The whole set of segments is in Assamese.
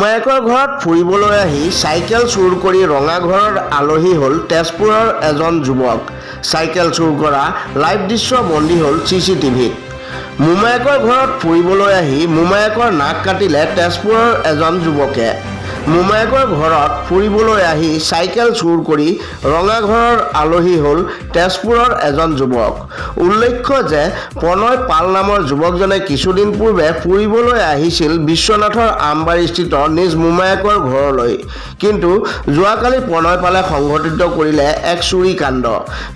মোমায়েকৰ ঘৰত ফুৰিবলৈ আহি চাইকেল চুৰ কৰি ৰঙাঘৰৰ আলহী হ'ল তেজপুৰৰ এজন যুৱক। চাইকেল চুৰ কৰা লাইভ দৃশ্য বন্দী হ'ল CCTVত। মোমায়েকৰ ঘৰত ফুৰিবলৈ আহি মোমায়েকৰ নাক কাটিলে তেজপুৰৰ এজন যুৱকে। মোমায়েকৰ ঘৰত ফুৰিবলৈ আহি চাইকেল চুৰ কৰি ৰঙাঘৰৰ আলহী হ'ল তেজপুৰৰ এজন যুৱক। উল্লেখ্য যে প্ৰণয় পাল নামৰ যুৱকজনে কিছুদিন পূৰ্বে ফুৰিবলৈ আহিছিল বিশ্বনাথৰ আমবাৰীস্থিত নিজ মোমায়েকৰ ঘৰলৈ। কিন্তু যোৱাকালি প্ৰণয় পালে সংঘটিত কৰিলে এক চুৰি কাণ্ড।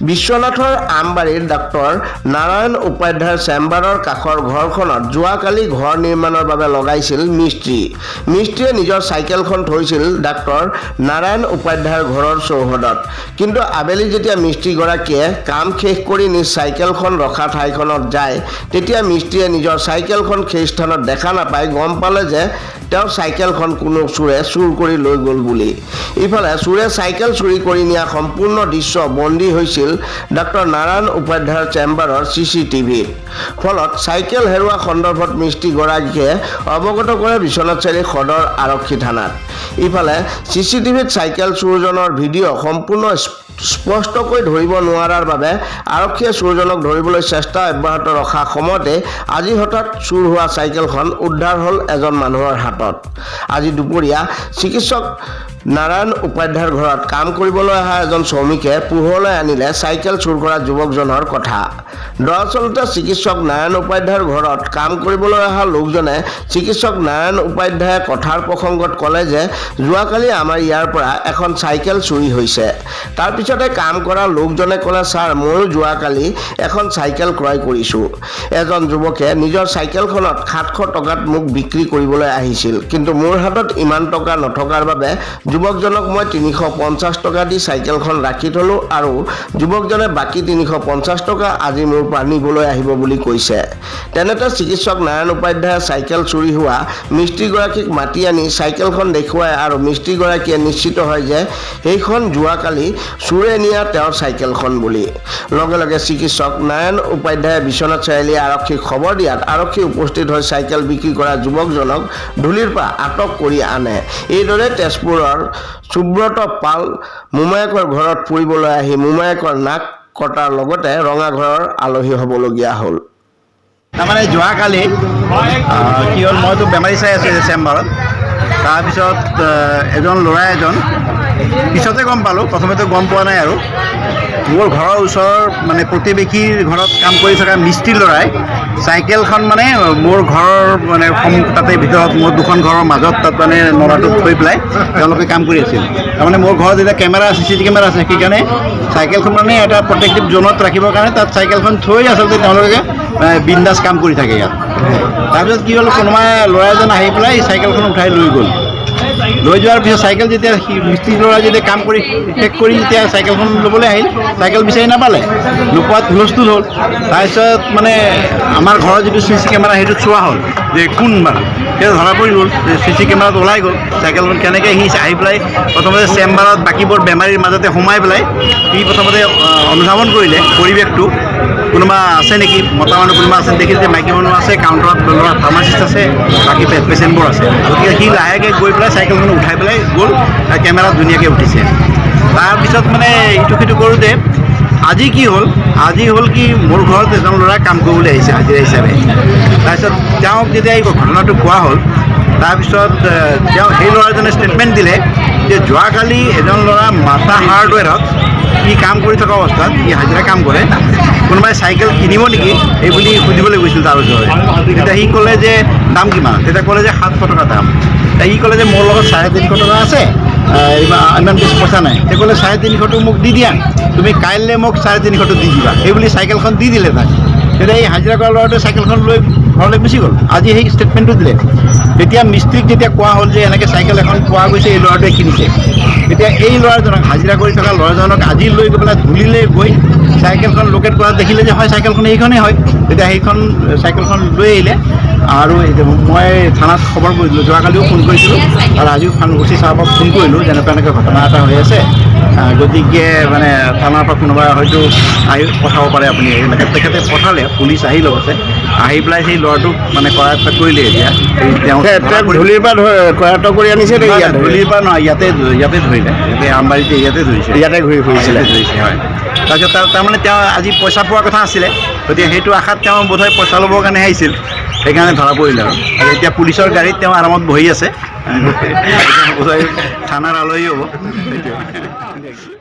বিশ্বনাথৰ আমবাৰীৰ ডাক্তৰ নাৰায়ণ উপাধ্যায়ৰ চেম্বাৰৰ কাষৰ ঘৰখনত যোৱাকালি ঘৰ নিৰ্মাণৰ বাবে লগাইছিল মিস্ত্ৰী। মিস্ত্ৰীয়ে নিজৰ চাইকেলখন থৈছিল ডাক্তৰ নাৰায়ণ উপাধ্যায়ৰ ঘৰৰ চৌহদত। কিন্তু আবেলি যেতিয়া মিস্ত্ৰীগৰাকীয়ে কাম শেষ কৰি নিজ চাইকেলখন ৰখা ঠাইখনত যায়, তেতিয়া মিস্ত্ৰীয়ে নিজৰ চাইকেলখন সেই স্থানত দেখা নাপাই গম পালে যে তেওঁৰ চাইকেলখন কোনো চোৰে চুৰ কৰি লৈ গ'ল বুলি। ইফালে চোৰে চাইকেল চুৰি কৰি নিয়া সম্পূৰ্ণ দৃশ্য বন্দী হৈছিল ডাক্তৰ নাৰায়ণ উপাধ্যায়ৰ চেম্বাৰৰ CCTVত। ফলত চাইকেল হেৰুৱা সন্দৰ্ভত মিস্ত্ৰীগৰাকীয়ে অৱগত কৰে বিশ্বনাথ চাৰিআলি সদৰ আৰক্ষী থানাত। ইফালে CCTVত চাইকেল চোৰজনৰ ভিডিঅ' সম্পূৰ্ণ স্পষ্টকৈ ধৰিব নোৱাৰাৰ বাবে আৰক্ষীয়ে চোৰজনক ধৰিবলৈ চেষ্টা অব্যাহত ৰখা সময়তে আজি হঠাৎ চুৰ হোৱা চাইকেলখন উদ্ধাৰ হ'ল এজন মানুহৰ হাতত। আজি দুপৰীয়া চিকিৎসক নাৰায়ণ উপাধ্যায়ৰ ঘৰত কাম কৰিবলৈ অহা এজন শ্ৰমিকে পোহৰলৈ আনিলে চাইকেল চুৰ কৰা যুৱকজনৰ কথা। দৰাচলতে চিকিৎসক নাৰায়ণ উপাধ্যায়ৰ ঘৰত কাম কৰিবলৈ অহা লোকজনে চিকিৎসক নাৰায়ণ উপাধ্যায়ে কথাৰ প্ৰসংগত ক'লে যে যোৱাকালি আমাৰ ইয়াৰ পৰা এখন চাইকেল চুৰি হৈছে। তাৰ পিছতে কাম কৰা লোকজনে ক'লে, ছাৰ ময়ো যোৱাকালি এখন চাইকেল ক্ৰয় কৰিছোঁ। এজন যুৱকে নিজৰ চাইকেলখনত 700 টকাত মোক বিক্ৰী কৰিবলৈ আহিছিল, কিন্তু মোৰ হাতত ইমান টকা নথকাৰ বাবে যুৱকজনক মই 350 টকা দি চাইকেলখন ৰাখি থলোঁ আৰু যুৱকজনে বাকী 350 টকা আজি মোৰ পৰা নিবলৈ আহিব বুলি কৈছে। তেনেতে চিকিৎসক নাৰায়ণ উপাধ্যায়ে চাইকেল চুৰি হোৱা মিস্ত্ৰীগৰাকীক মাতি আনি চাইকেলখন দেখুৱায় আৰু মিস্ত্ৰীগৰাকীয়ে নিশ্চিত হয় যে সেইখন যোৱাকালি চোৰে নিয়া তেওঁৰ চাইকেলখন বুলি। লগে লগে চিকিৎসক নাৰায়ণ উপাধ্যায়ে বিশ্বনাথ চাৰিআলি আৰক্ষীক খবৰ দিয়াত আৰক্ষী উপস্থিত হৈ চাইকেল বিক্ৰী কৰা যুৱকজনক ধূলিৰ পৰা আটক কৰি আনে। এইদৰে তেজপুৰৰ সুব্ৰত পাল মোমায়েকৰ ঘৰত ফুৰিবলৈ আহি মোমায়েকৰ নাক কটাৰ লগতে ৰঙাঘৰৰ আলহী হ'বলগীয়া হ'ল। তাৰমানে যোৱাকালি কি হ'ল, মইতো বেমাৰী চাই আছোঁ চেম্বাৰত। তাৰপিছত এজন ল'ৰা পিছতে গম পালোঁ, প্ৰথমেতো গম পোৱা নাই আৰু মোৰ ঘৰৰ ওচৰৰ মানে প্ৰতিবেশীৰ ঘৰত কাম কৰি থকা মিস্ত্ৰী ল'ৰাই চাইকেলখন মানে মোৰ ঘৰৰ মানে তাতে ভিতৰত মোৰ দুখন ঘৰৰ মাজত তাত মানে নলাটোত থৈ পেলাই তেওঁলোকে কাম কৰি আছিল। তাৰমানে মোৰ ঘৰত যেতিয়া কেমেৰা আছে, CCTV কেমেৰা আছে, সেইকাৰণে চাইকেলখন মানে এটা প্ৰটেক্টিভ জোনত ৰাখিবৰ কাৰণে তাত চাইকেলখন থৈ আচলতে তেওঁলোকে বিন্দাছ কাম কৰি থাকে ইয়াত। তাৰপিছত কি হ'ল, কোনোবা ল'ৰা এজন আহি পেলাই চাইকেলখন উঠাই লৈ গ'ল। লৈ যোৱাৰ পিছত চাইকেল যেতিয়া মিস্ত্ৰী ল'ৰা যেতিয়া কাম কৰি শেষ কৰি যেতিয়া চাইকেলখন ল'বলৈ আহিল, চাইকেল বিচাৰি নাপালে, নোপোৱাত হুলস্থুল হ'ল। তাৰপিছত মানে আমাৰ ঘৰৰ যিটো CC কেমেৰা সেইটোত চোৱা হ'ল যে কোন বাৰু, সেইটো ধৰা পৰি গ'ল। CC কেমেৰাত ওলাই গ'ল চাইকেলখন কেনেকৈ সি আহি পেলাই প্ৰথমতে চেম্বাৰত বাকীবোৰ বেমাৰীৰ মাজতে সোমাই পেলাই সি প্ৰথমতে অনুধাৱন কৰিলে পৰিৱেশটো, কোনোবা আছে নেকি, মতা মানুহ কোনোবা আছে, দেখিল যে মাইকী মানুহ আছে, কাউণ্টাৰত ল'ৰা ফাৰ্মাচিষ্ট আছে, বাকী পেচেণ্টবোৰ আছে। গতিকে সি লাহেকৈ গৈ পেলাই চাইকেলখন উঠাই পেলাই গ'ল, কেমেৰাত ধুনীয়াকৈ উঠিছে। তাৰপিছত মানে ইটো সিটো কৰোঁতে আজি কি হ'ল, কি মোৰ ঘৰত এজন ল'ৰাই কাম কৰিবলৈ আহিছে হাজিৰা হিচাপে। তাৰপিছত তেওঁক যেতিয়া এই ঘটনাটো কোৱা হ'ল, তাৰপিছত তেওঁ সেই ল'ৰাজনে ষ্টেটমেণ্ট দিলে যে যোৱাকালি এজন ল'ৰা মাতা হাৰ্ডৱেৰত সি কাম কৰি থকা অৱস্থাত, সি হাজিৰা কাম কৰে, কোনোবাই চাইকেল কিনিব নেকি এই বুলি সুধিবলৈ গৈছিল তাৰ ওচৰলৈ। তেতিয়া সি ক'লে যে দাম কিমান, তেতিয়া ক'লে যে 700 টকা দাম। সি ক'লে যে মোৰ লগত 350 টকা আছে, ইমান বেছি পইচা নাই। তেওঁ ক'লে 350টো মোক দি দিয়া, তুমি কাইলৈ মোক 350টো দি দিবা, সেই বুলি চাইকেলখন দি দিলে তাক। তেতিয়া এই হাজিৰা কৰা ল'ৰাটোৱে চাইকেলখন লৈ ঘৰলৈ গুচি গ'ল। আজি সেই ষ্টেটমেণ্টটো দিলে। তেতিয়া মিস্ত্ৰীক যেতিয়া কোৱা হ'ল যে এনেকৈ চাইকেল এখন পোৱা গৈছে, এই ল'ৰাটোৱে কিনিছে, তেতিয়া এই ল'ৰাজনক হাজিৰা কৰি থকা ল'ৰাজনক আজি লৈ গৈ পেলাই ধূলিলৈ গৈ চাইকেলখন লোকেট কৰাত দেখিলে যে হয় চাইকেলখন এইখনেই হয়। তেতিয়া সেইখন চাইকেলখন লৈ আহিলে আৰু মই থানাত খবৰ কৰিছিলোঁ, যোৱাকালিও ফোন কৰিছিলোঁ আৰু আজিও ওচি চাহাবক ফোন কৰিলোঁ যেনেকুৱা এনেকুৱা ঘটনা এটা হৈ আছে, গতিকে মানে থানাৰ পৰা কোনোবা হয়তো আহি পঠাব পাৰে আপুনি। এনেকৈ তেখেতে পঠালে, পুলিচ আহিল অৱশ্যে, আহি পেলাই সেই ল'ৰাটোক মানে কৰায়ত্ব কৰিলে। এতিয়া তেওঁ ধূলিৰ পৰা কৰায়ত্ব কৰি আনিছে নে ইয়াত? ধূলিৰ পৰা নহয়, ইয়াতে ধৰিলে, আমবাৰীতে ইয়াতে ধৰিছে, ইয়াতে ঘূৰি ফুৰিছিলে। ধৰিছে হয়। তাৰপিছত তাৰমানে তেওঁ আজি পইচা পোৱাৰ কথা আছিলে, গতিকে সেইটো আশাত তেওঁ বোধহয় পইচা ল'বৰ কাৰণে আহিছিল, সেইকাৰণে ধৰা পৰিলে আৰু এতিয়া পুলিচৰ গাড়ীত তেওঁ আৰামত বহি আছে। বোধহয় থানাৰ আলহী হ'ব সেইটোৱে।